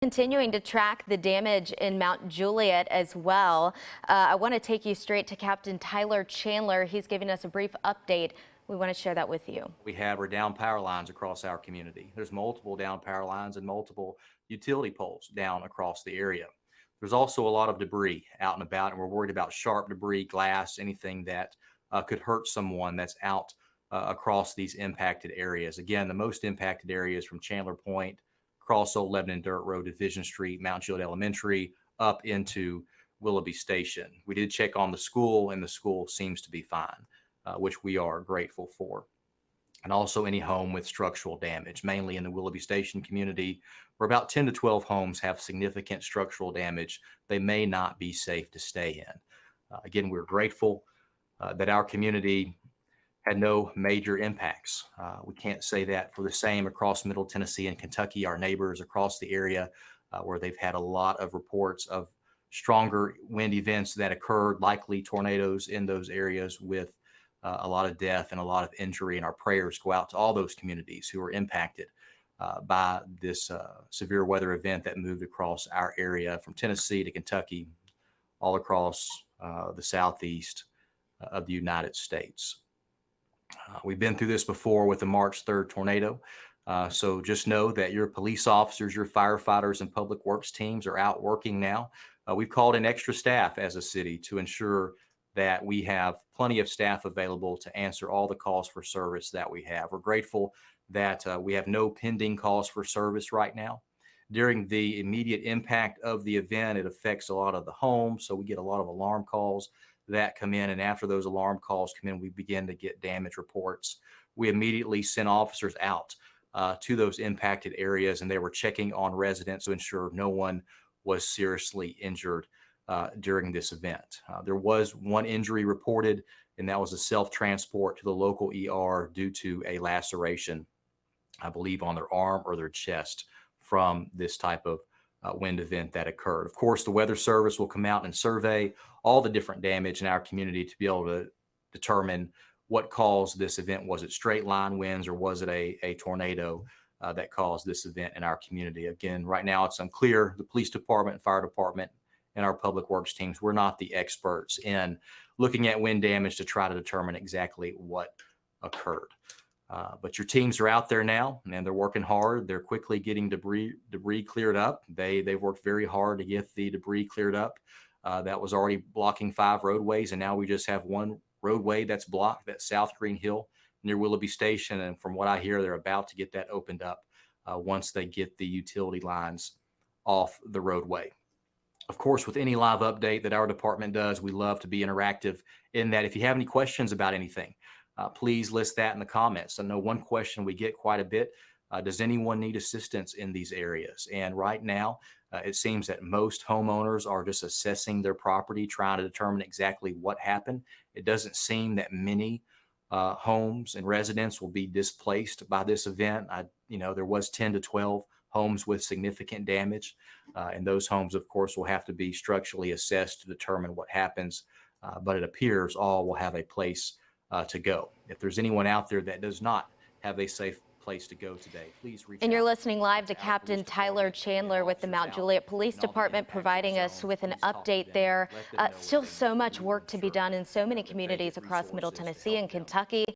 Continuing to track the damage in Mount Juliet as well. I want to take you straight to Captain Tyler Chandler. He's giving us a brief update. We want to share that with you. We have are down power lines across our community. There's multiple down power lines and multiple utility poles down across the area. There's also a lot of debris out and about, and we're worried about sharp debris, glass, anything that could hurt someone that's out across these impacted areas. Again, the most impacted areas from Chandler Point, across Old Lebanon Dirt Road, Division Street, Mount Juliet Elementary, up into Willoughby Station. We did check on the school, and the school seems to be fine, which we are grateful for. And also any home with structural damage, mainly in the Willoughby Station community, where about 10 to 12 homes have significant structural damage. They may not be safe to stay in. Again, we're grateful that our community had no major impacts. We can't say that for the same across Middle Tennessee and Kentucky, our neighbors across the area, where they've had a lot of reports of stronger wind events that occurred, likely tornadoes in those areas with a lot of death and a lot of injury. And our prayers go out to all those communities who were impacted by this severe weather event that moved across our area from Tennessee to Kentucky, all across the southeast of the United States. We've been through this before with the March 3rd tornado. So just know that your police officers, your firefighters, and public works teams are out working now. We've called in extra staff as a city to ensure that we have plenty of staff available to answer all the calls for service that we have. We're grateful that we have no pending calls for service right now. During the immediate impact of the event, it affects a lot of the homes, so we get a lot of alarm calls that come in, and after those alarm calls come in, we begin to get damage reports. We immediately sent officers out to those impacted areas, and they were checking on residents to ensure no one was seriously injured during this event. There was one injury reported, and that was a self-transport to the local ER due to a laceration, I believe, on their arm or their chest from this type of wind event that occurred. Of course, the Weather Service will come out and survey all the different damage in our community to be able to determine what caused this event. Was it straight line winds, or was it a tornado that caused this event in our community? Again, right now it's unclear. The police department, fire department, and our public works teams, we're not the experts in looking at wind damage to try to determine exactly what occurred. But your teams are out there now, and they're working hard. They're quickly getting debris cleared up. They've worked very hard to get the debris cleared up. That was already blocking 5 roadways, and now we just have one roadway that's blocked, that's South Green Hill near Willoughby Station. And from what I hear, they're about to get that opened up once they get the utility lines off the roadway. Of course, with any live update that our department does, we love to be interactive in that. If you have any questions about anything, please list that in the comments. I know one question we get quite a bit, does anyone need assistance in these areas? And right now, it seems that most homeowners are just assessing their property, trying to determine exactly what happened. It doesn't seem that many homes and residents will be displaced by this event. There was 10 to 12 homes with significant damage, and those homes, of course, will have to be structurally assessed to determine what happens, but it appears all will have a place to go. If there's anyone out there that does not have a safe place to go today, please reach out. And you're listening live to Captain Tyler Chandler with the Mount Juliet Police Department, providing us with an update there. Still so much work to be done in so many communities across Middle Tennessee and Kentucky.